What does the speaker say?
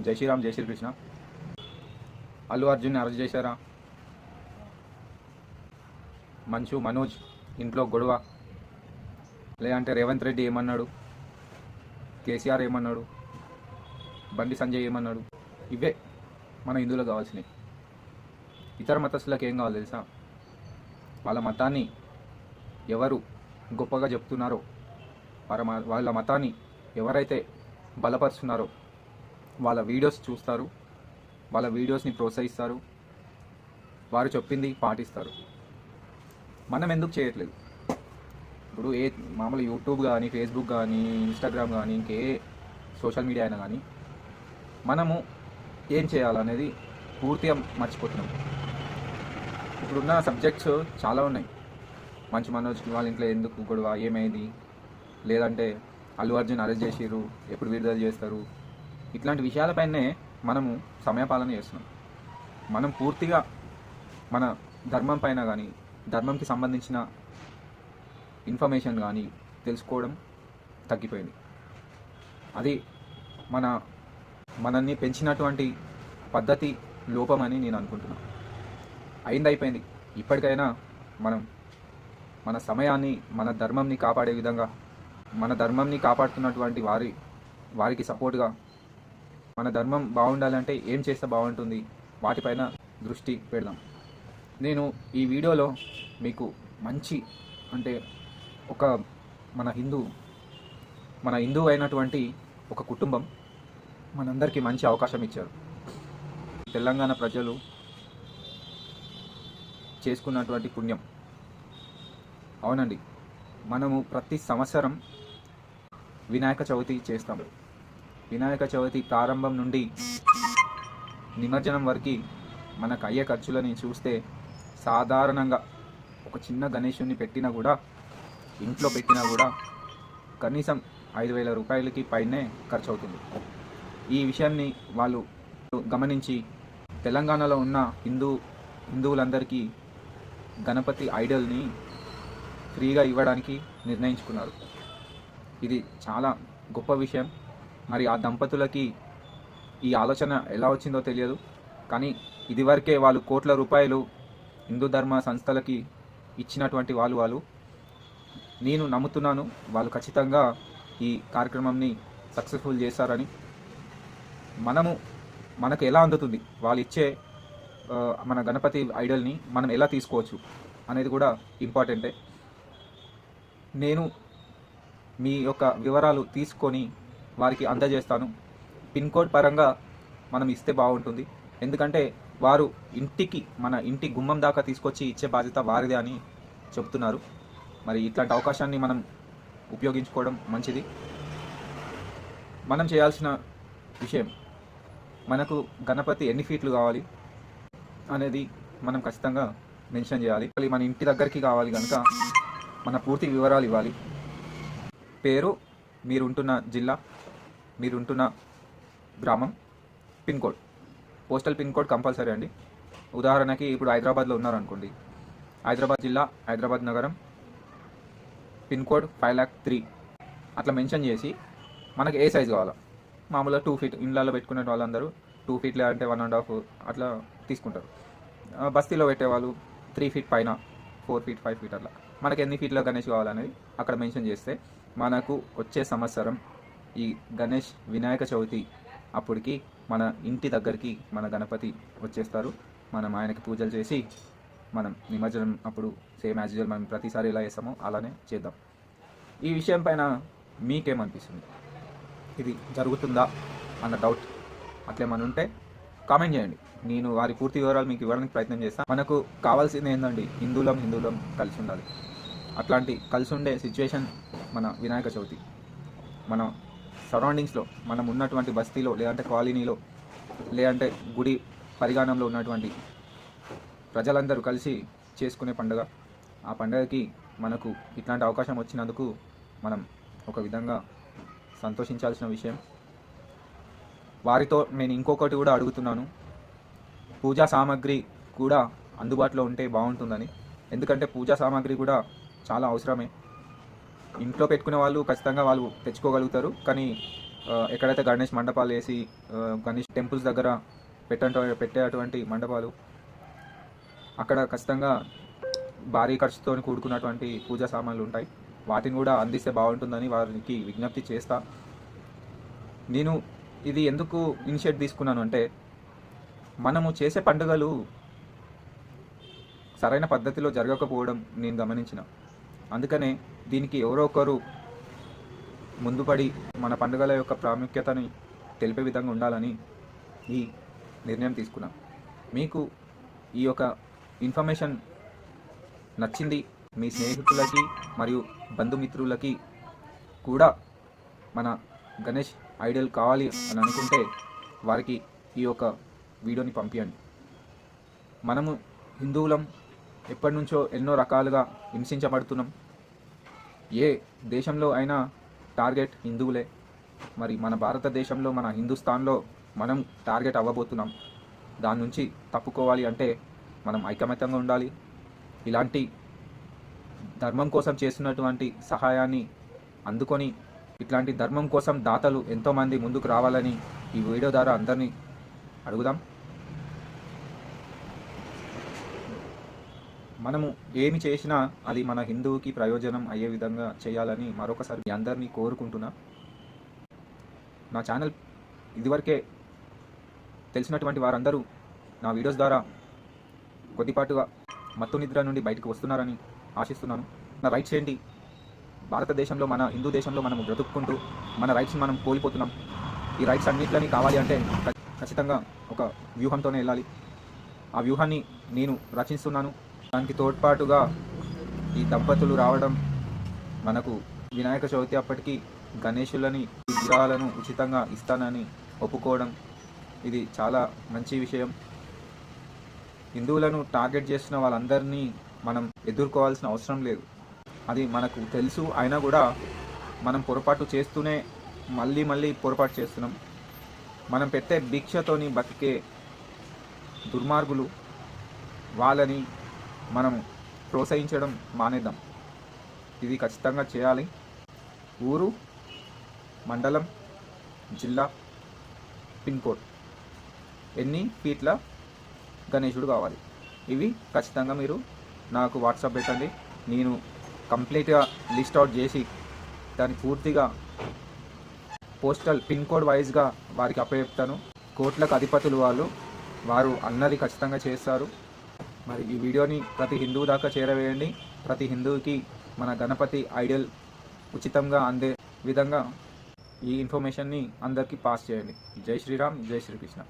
జై శ్రీరామ్, జై శ్రీకృష్ణ. అల్లు అర్జున్ని అరెస్ట్ చేశారా? మంచు మనోజ్ ఇంట్లో గొడవ, లేదంటే రేవంత్ రెడ్డి ఏమన్నాడు, కేసీఆర్ ఏమన్నాడు, బండి సంజయ్ ఏమన్నాడు, ఇవే మన హిందువులకు కావాల్సినవి. ఇతర మతస్థులకు ఏం కావాలి తెలుసా? వాళ్ళ మతాన్ని ఎవరు గొప్పగా చెప్తున్నారో, వాళ్ళ మతాన్ని ఎవరైతే బలపరుస్తున్నారో వాళ్ళ వీడియోస్ చూస్తారు, వాళ్ళ వీడియోస్ని ప్రోత్సహిస్తారు, వారు చెప్పింది పాటిస్తారు. మనం ఎందుకు చేయట్లేదు? ఇప్పుడు మామూలు యూట్యూబ్ కానీ, ఫేస్బుక్ కానీ, ఇన్స్టాగ్రామ్ కానీ, ఇంకే సోషల్ మీడియా అయినా కానీ మనము ఏం చేయాలనేది పూర్తిగా మర్చిపోతున్నాం. ఇప్పుడున్న సబ్జెక్ట్స్ చాలా ఉన్నాయి. మంచు మనోజ్ వాళ్ళ ఇంట్లో ఎందుకు గొడవ, ఏమైంది, లేదంటే అల్లు అర్జున్ అరెస్ట్ చేసిర్రు, ఎప్పుడు విడుదల చేస్తారు, ఇట్లాంటి విషయాలపైనే మనము సమయపాలన చేస్తున్నాం. మనం పూర్తిగా మన ధర్మం పైన కానీ, ధర్మంకి సంబంధించిన ఇన్ఫర్మేషన్ కానీ తెలుసుకోవడం తగ్గిపోయింది. అది మనల్ని పెంచినటువంటి పద్ధతి లోపమని నేను అనుకుంటున్నాను. అయిపోయింది. ఇప్పటికైనా మనం మన సమయాన్ని, మన ధర్మంని కాపాడే విధంగా, మన ధర్మంని కాపాడుతున్నటువంటి వారికి సపోర్ట్గా, మన ధర్మం బాగుండాలంటే ఏం చేస్తే బాగుంటుంది, వాటిపైన దృష్టి పెడదాం. నేను ఈ వీడియోలో మీకు మంచి, అంటే ఒక మన హిందూ అయినటువంటి ఒక కుటుంబం మనందరికీ మంచి అవకాశం ఇచ్చారు. తెలంగాణ ప్రజలు చేసుకున్నటువంటి పుణ్యం. అవునండి, మనము ప్రతి సంవత్సరం వినాయక చవితి చేస్తాము. వినాయక చవితి ప్రారంభం నుండి నిమజ్జనం వరకు మనకు అయ్యే ఖర్చులని చూస్తే సాధారణంగా ఒక చిన్న గణేశుని పెట్టినా కూడా, ఇంట్లో పెట్టినా కూడా కనీసం 5,000 రూపాయలకి పైనే ఖర్చు అవుతుంది. ఈ విషయాన్ని వాళ్ళు గమనించి తెలంగాణలో ఉన్న హిందువులందరికీ గణపతి ఐడల్ని ఫ్రీగా ఇవ్వడానికి నిర్ణయించుకున్నారు. ఇది చాలా గొప్ప విషయం. మరి ఆ దంపతులకి ఈ ఆలోచన ఎలా వచ్చిందో తెలియదు, కానీ ఇదివరకే వాళ్ళు కోట్ల రూపాయలు హిందూ ధర్మ సంస్థలకి ఇచ్చినటువంటి వాళ్ళు నేను నమ్ముతున్నాను వాళ్ళు ఖచ్చితంగా ఈ కార్యక్రమాన్ని సక్సెస్ఫుల్ చేశారని. మనకు ఎలా అందుతుంది, వాళ్ళు ఇచ్చే మన గణపతి ఐడల్ని మనం ఎలా తీసుకోవచ్చు అనేది కూడా ఇంపార్టెంటే. నేను మీ యొక్క వివరాలు తీసుకొని వారికి అందజేస్తాను. పిన్ కోడ్ పరంగా మనం ఇస్తే బాగుంటుంది. ఎందుకంటే వారు మన ఇంటి గుమ్మం దాకా తీసుకొచ్చి ఇచ్చే బాధ్యత వారిదే అని చెప్తున్నారు. మరి ఇట్లాంటి అవకాశాన్ని మనం ఉపయోగించుకోవడం మంచిది. మనం చేయాల్సిన విషయం, మనకు గణపతి ఎన్ని ఫీట్లు కావాలి అనేది మనం ఖచ్చితంగా మెన్షన్ చేయాలి. మన ఇంటి దగ్గరికి కావాలి కనుక మన పూర్తి వివరాలు ఇవ్వాలి. పేరు, మీరుంటున్న జిల్లా, మీరుంటున్న గ్రామం, pin code, postal pin code compulsory అండి. ఉదాహరణకి ఇప్పుడు హైదరాబాద్లో ఉన్నారనుకోండి, హైదరాబాద్ జిల్లా, హైదరాబాద్ నగరం, పిన్ కోడ్ 5,03,000 అట్లా మెన్షన్ చేసి మనకి ఏ సైజు కావాలో, మామూలుగా 2 ఫీట్ ఇళ్ళల్లో పెట్టుకునే వాళ్ళందరూ 2 ఫీట్లే అంటే 1.5 అట్లా తీసుకుంటారు. బస్తీలో పెట్టేవాళ్ళు 3 ఫీట్ పైన, 4 ఫీట్, 5 ఫీట్ అట్లా మనకి ఎన్ని ఫీట్లో గణేష్ కావాలనేది అక్కడ మెన్షన్ చేస్తే మనకు వచ్చే సంవత్సరం ఈ గణేష్ వినాయక చవితి అప్పటికి మన ఇంటి దగ్గరికి మన గణపతి వచ్చేస్తారు. మనం ఆయనకి పూజలు చేసి మనం నిమజ్జనం అప్పుడు సేమ్ యాజ్ యూజువల్ మనం ప్రతిసారి ఎలా చేస్తామో అలానే చేద్దాం. ఈ విషయం పైన మీకేమనిపిస్తుంది? ఇది జరుగుతుందా అన్న డౌట్ అట్లేమని ఉంటే కామెంట్ చేయండి. నేను వారి పూర్తి వివరాలు మీకు ఇవ్వడానికి ప్రయత్నం చేస్తాను. మనకు కావాల్సింది ఏంటండి, హిందువులం కలిసి ఉండాలి. అట్లాంటి కలిసి ఉండే సిచ్యువేషన్ మన వినాయక చవితి. మన సరౌండింగ్స్లో, మనం ఉన్నటువంటి బస్తీలో, లేదంటే కాలనీలో, లేదంటే గుడి పరిగాణంలో ఉన్నటువంటి ప్రజలందరూ కలిసి చేసుకునే పండుగ. ఆ పండుగకి మనకు ఇట్లాంటి అవకాశం వచ్చినందుకు మనం ఒక విధంగా సంతోషించాల్సిన విషయం. వారితో నేను ఇంకొకటి కూడా అడుగుతున్నాను, పూజా సామాగ్రి కూడా అందుబాటులో ఉంటే బాగుంటుందని. ఎందుకంటే పూజా సామాగ్రి కూడా చాలా అవసరమే. ఇంట్లో పెట్టుకునే వాళ్ళు ఖచ్చితంగా వాళ్ళు తెచ్చుకోగలుగుతారు, కానీ ఎక్కడైతే గణేష్ మండపాలు వేసి గణేష్ టెంపుల్స్ దగ్గర పెట్టేటువంటి మండపాలు అక్కడ ఖచ్చితంగా భారీ ఖర్చుతో కూడుకున్నటువంటి పూజా సామాన్లు ఉంటాయి. వాటిని కూడా అందిస్తే బాగుంటుందని వారికి విజ్ఞప్తి చేస్తా. నేను ఇది ఎందుకు ఇనిషియేట్ తీసుకున్నాను అంటే, మనము చేసే పండుగలు సరైన పద్ధతిలో జరగకపోవడం నేను గమనించిన. అందుకనే దీనికి ఎవరో ఒకరు ముందుపడి మన పండుగల యొక్క ప్రాముఖ్యతని తెలిపే విధంగా ఉండాలని ఈ నిర్ణయం తీసుకున్నాను. మీకు ఈ యొక్క ఇన్ఫర్మేషన్ నచ్చింది, మీ స్నేహితులకి మరియు బంధుమిత్రులకి కూడా మన గణేష్ ఐడల్ కావాలి అని అనుకుంటే వారికి ఈ యొక్క వీడియోని పంపించండి. మనము హిందువులం, ఎప్పటి నుంచో ఎన్నో రకాలుగా హింసించబడుతున్నాం. ఏ దేశంలో అయినా టార్గెట్ హిందువులే. మరి మన భారతదేశంలో, మన హిందుస్థాన్లో మనం టార్గెట్ అవ్వబోతున్నాం. దాని నుంచి తప్పుకోవాలి అంటే మనం ఐకమత్యంగా ఉండాలి. ఇలాంటి ధర్మం కోసం చేస్తున్నటువంటి సహాయాన్ని అందుకొని ఇట్లాంటి ధర్మం కోసం దాతలు ఎంతోమంది ముందుకు రావాలని ఈ వీడియో ద్వారా అందరినీ అడుగుదాం. మనము ఏమి చేసినా అది మన హిందువుకి ప్రయోజనం అయ్యే విధంగా చేయాలని మరొకసారి మీ అందరినీ కోరుకుంటున్నా. నా ఛానల్ ఇదివరకే తెలిసినటువంటి వారందరూ నా వీడియోస్ ద్వారా కొద్దిపాటుగా మత్తు నిద్ర నుండి బయటకు వస్తున్నారని ఆశిస్తున్నాను. నా రైట్స్ ఏంటి, భారతదేశంలో, మన హిందూ దేశంలో మనము బ్రతుక్కుంటూ మన రైట్స్ని మనం కోల్పోతున్నాం. ఈ రైట్స్ అన్నిట్లని కావాలి అంటే ఖచ్చితంగా ఒక వ్యూహంతోనే వెళ్ళాలి. ఆ వ్యూహాన్ని నేను రచిస్తున్నాను. దానికి తోడ్పాటుగా ఈ దంపతులు రావడం, మనకు వినాయక చవితి అప్పటికి గణేశులని, విగ్రహాలను ఉచితంగా ఇస్తానని ఒప్పుకోవడం, ఇది చాలా మంచి విషయం. హిందువులను టార్గెట్ చేస్తున్న వాళ్ళందరినీ మనం ఎదుర్కోవాల్సిన అవసరం లేదు. అది మనకు తెలుసు. అయినా కూడా మనం పొరపాటు చేస్తూనే మళ్ళీ పొరపాటు చేస్తున్నాం. మనం పెట్టే భిక్షతోని బతికే దుర్మార్గులు, వాళ్ళని మనం ప్రోత్సహించడం మానేద్దాం. ఇది ఖచ్చితంగా చేయాలి. ఊరు, మండలం, జిల్లా, పిన్ కోడ్, ఎన్ని ఫీట్ల గణేశుడు కావాలి, ఇవి ఖచ్చితంగా మీరు నాకు వాట్సాప్ పెట్టండి. నేను కంప్లీట్గా లిస్ట్ అవుట్ చేసి దాన్ని పూర్తిగా పోస్టల్ పిన్ కోడ్ వైజ్గా వారికి అప్పచెప్తాను. కోట్లకు అధిపతులు వారు అన్నది ఖచ్చితంగా చేస్తారు. మరి ఈ వీడియోని ప్రతి హిందువు దాకా చేరవేయండి. ప్రతి హిందువుకి మన గణపతి ఐడల్ ఉచితంగా అందే విధంగా ఈ ఇన్ఫర్మేషన్ని అందరికీ పాస్ చేయండి. జై శ్రీరామ్, జై శ్రీకృష్ణ.